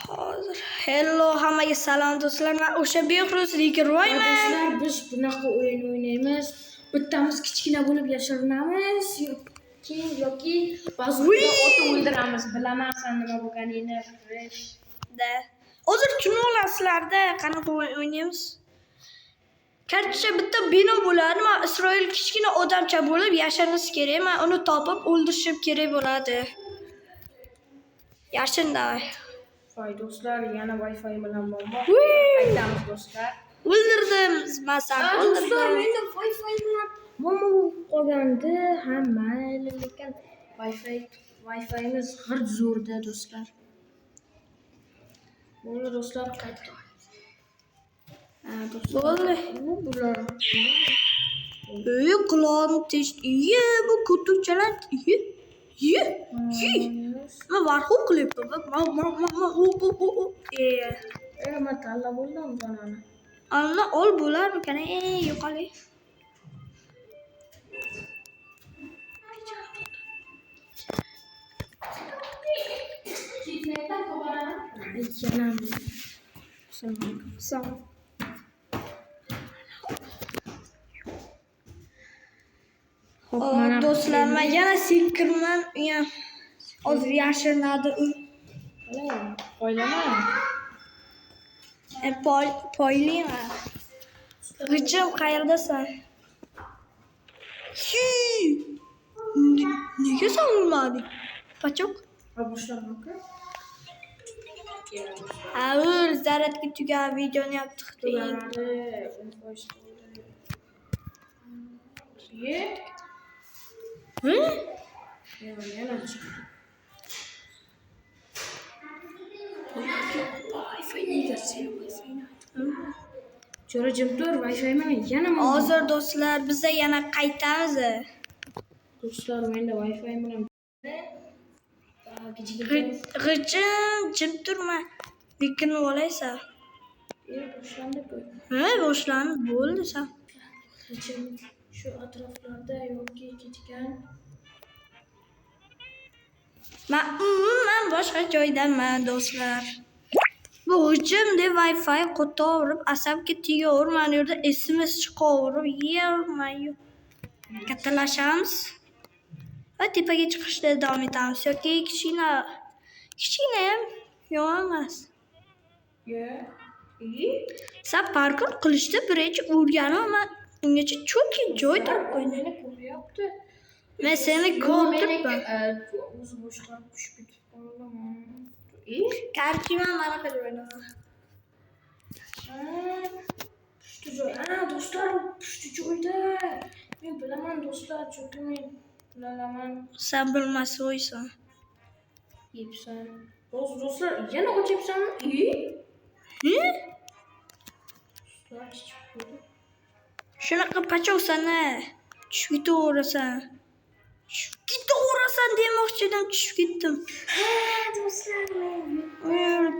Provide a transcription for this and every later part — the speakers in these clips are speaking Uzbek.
Hozir. Hello, hammaga salom do'stlar. Men o'sha Behruz Rigiroyman. Do'stlar, biz bunaqa o'yin o'ynaymiz. Bittamiz kichkina bo'lib yashirinamiz yoki ba'zida ota o'ldiramiz. Bilaman sen nima bo'lganingni. Hozir kim olasizlarda? Qanaqa o'yin o'ynaymiz? Qarcha bitta bino bo'ladi. Men Isroil kichkina odamcha bo'lib yashashimiz kerak. Men uni topib o'ldirishim kerak bo'ladi. Yashinday. Voy do'stlar, yana Wi-Fi bilan muammo. Aytamiz do'stlar. O'ldirdim. Masal Do'stlar, menda Wi-Fi bilan muammo qolgandi. Hamma lekin Wi-Fi'miz g'irt zo'rda do'stlar. Bo'ldi do'stlar, qaytdi. Do'stlar, bular. Qulog'im test. Bu kutuchalar. Men varxu qilyapman. Men talla bo'ldim jonani. Ana ol bo'larmikan? Yo'qoli. Salom. Do'stlar, men yana sekirman. Hozir yashirinadi u. O'ylama. Poyliyman. G'ichim qayerdasan? Nega sen urmading? Pachok? Boshlanmoqda. Avul zaratga tugan videoni yaptık. Jo'rajim tur Wi-Fi mana yana Hozir do'stlar biza yana qaytamiz. Do'stlar, menda Wi-Fi bilan G'ichim jim turma. Lekin olaysan. Boshlandi-ku. Boshlandi, bo'ldi sen. G'ichim shu atroflarda yoki ketgan. Men boshqa joydaman do'stlar. Bu g'ichim deb Wi-Fi qo'taverib, asabga tegaverib, mana yerda SMS chiqaverib, yeyolmayman. Kattalashamiz. Va tepaga chiqishda davom etamiz. Yoki kichkina ham yo'q emas. Sen parkur qilishda birinchi o'rganib, ungacha cho'ki joy topib qo'ydim. Men seni ko'rdim. O'zi boshqarib tushib ketib qolaman. Karchiman mana qilib o'ynadim. Pushti joy. Do'stlar, pushti joyda. Men bilaman do'stlar, chunki men bilaman. Sen bilmasaysan. Yepsan. Do'stlar, yana o'tyapsanmi? Shunaqa pachoksan-a. Tushib ketaversan. Demoqchi edim, tushib ketdim. Do'stlar,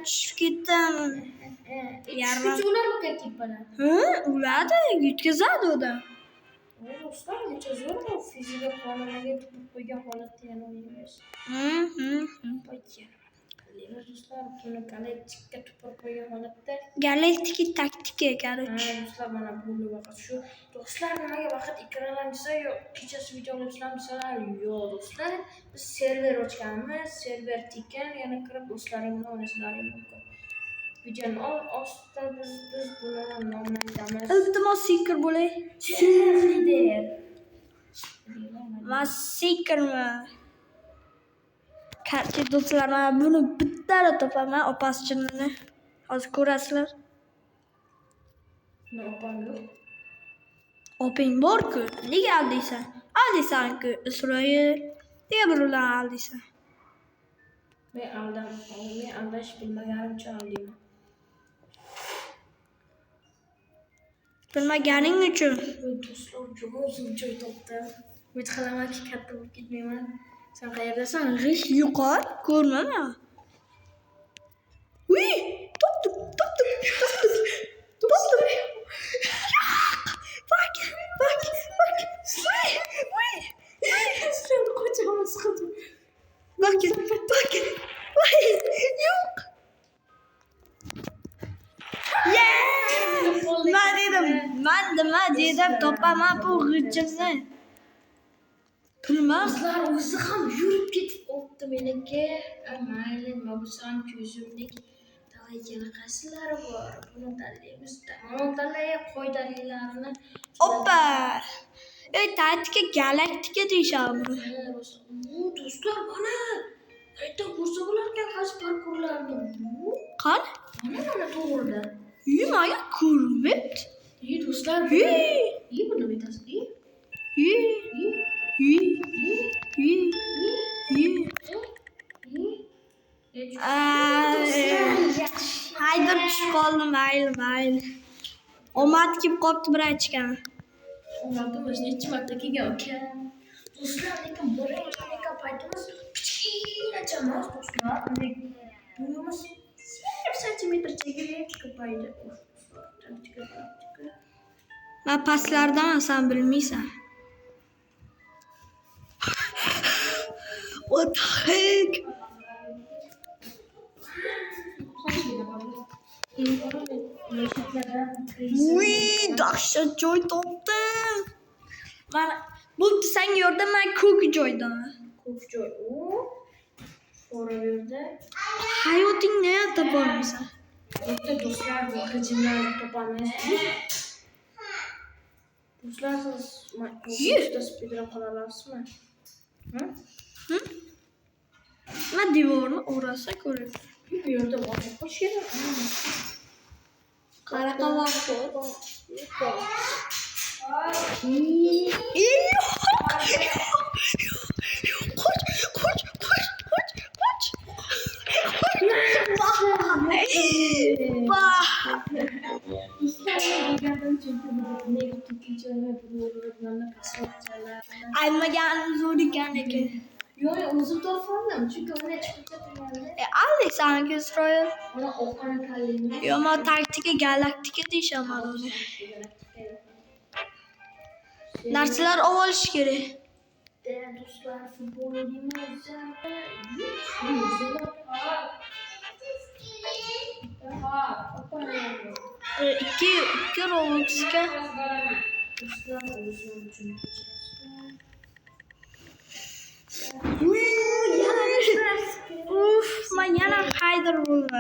Tushib ketdim. Yarmalar ketib qoladi. Uladi, yutkazadi odam. Do'stlar, necha zo'r fizika qonuniga tutib qo'ygan holatda yana o'ynaymiz. Do'stlar, buni galaktika tutib qo'ygan holatda. Galaktika taktika, короче. Do'stlar, mana bu vaqt shu. Do'stlar, nimaga vaqt ekranlansa yo kechasi video olasizlar? Yo'q, do'stlar. Biz server ochganmiz, server tekin, yana kirib do'stlarim bilan o'ynashlaring mumkin. Videoni ostida biz buni nomini aytamiz. Iltimos seeker bo'lay. Server. Men seekerman. Qarchi do'stlar, men buni bittada topaman, opaschinini. Hozir ko'rasizlar. Ne opam yo'q. Oping bor-ku. Nega aldiysan? Aldiysan-ku, Isroil. Nega birovlar aldiysan? Men aldash bilmaganimcha aldiyman. Bilmaganing uchun. Do'stlar, joy topdim. Umid qilamanki, katta bo'lib ketmayman. Sen qayerdasan? G'ish yuqori, ko'rmayman. Topdim. Bakın. Vay, yok. Yeah! Ben dedim topama bu gıcımni. Pulmas. Do'stlar o'zi ham yurib ketib qolibdi meniki. Mayli, nima bo'lsa ham ko'zimlik qanaqa bor. Buni tanlaymiz. Mana tanlay qoidalarini. Hoppa. Taktika galaktika deyishadi. Bu do'stlar mana qayta ko'rsa bo'larkan qaysi parkurlarni. Qani? Mana to'g'rida. Nimaga ko'rmabdi? Do'stlar. Buni bitasi. Haydar tushib qoldim, mayli. Omad kelib qolibdi bir aytgan. Omadimiz necha marta kelgan ekan. Do'stlar, lekin birinchi paytimiz kichkinacha emas, do'stlar. Bunimiz 1 santimetrchaga ko'paydi. Men pastlardaman, sen bilmaysan. What the heck? Uy, dahshat joy topdim. Mana bo'pti, sen yordam, men ko'k joydaman. Ko'k joy. Fora yerda. Hayotingni hayotda bo'lmaysan. Bitta do'stlar g'ijimlarni topamiz. Do'stlar, siz bitta speedrun qila olasizmi? Men devorni o'rasa ko'raman. Bu yerda boshqa qo'sh kerak. Qanaqa vaqt? Aymagan zo'r ekan lekin. Yo'q, o'zim topoldim. Chunki uni chiqib ketgandim. Aldi sanki Isroil. Mana o'qana kalini. Yo, men taktika galaktika deyishaman uni. Narsalar olish kerak. Do'stlar, futbol o'ynaymiz. Ikki Robloxga. Do'stlar, o'zim uchun. Uf, men yana Haydar bo'ldim.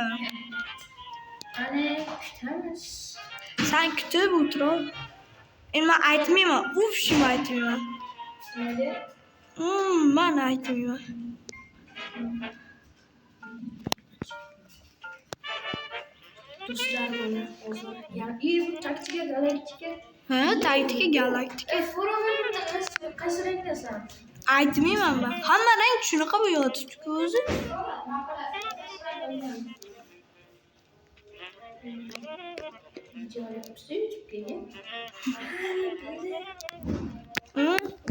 Ana, kutamiz. Sen kutib o'tir. Men aytmayman. Uf, shuni aytmayman. Nega? Men aytmayman. Do'stlar, mana hozir. Yani bu taktika galaktika. Ha, taktika galaktika. Forumun qaysi rangdasan? Aytmayman men. Hamma rang shunaqa bo'yotibdi o'zi.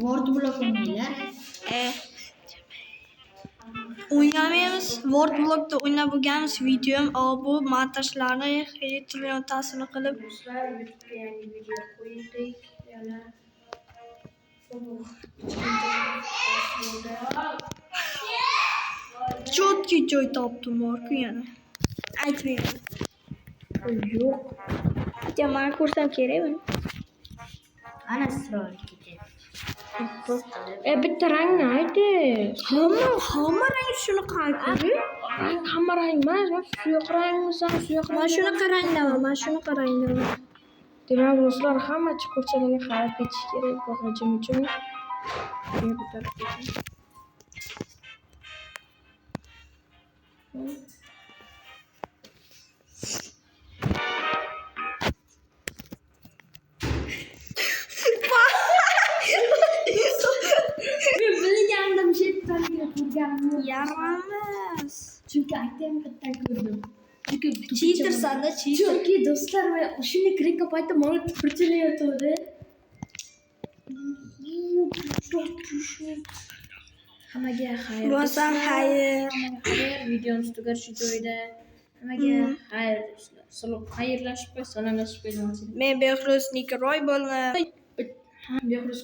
Word block o'ynaylar. O'ynamaymiz. Word blockda o'ynab bo'lganmiz. Videom bu montajlarni xiliyotasini qilib Do'stlar, YouTube'ga yangi video qo'ydik. Yana chotki joy topdim borku yana. Aytmayman. yo'q. Ya men ko'rsam kerakmi? Ana Isroil bitta rangni ayting. Hamma rang shunaqa aytdi. Hamma rang emas, suyuq rangmisan, suyuq rang. Men shunaqa rangdaman. Demak, do'stlar, hamma chuqurchalarga qarab ketish kerak bu hujum uchun. Bilgandim, chetdan ko'rgandim. Yaramas. Chunki aytdim, bitta ko'rdim. Cheatersan-da, cheater. Chunki do'stlar, men shunday kirgan paytda mana tipirchilayotdi. Hammaga xayr. Bo'lsam xayr. Videomiz tugashi joyida. Hammaga xayr do'stlar. Xayrlashib, salomlashib qo'yamiz. Men Behruz Nikroy bo'ldim. Behruz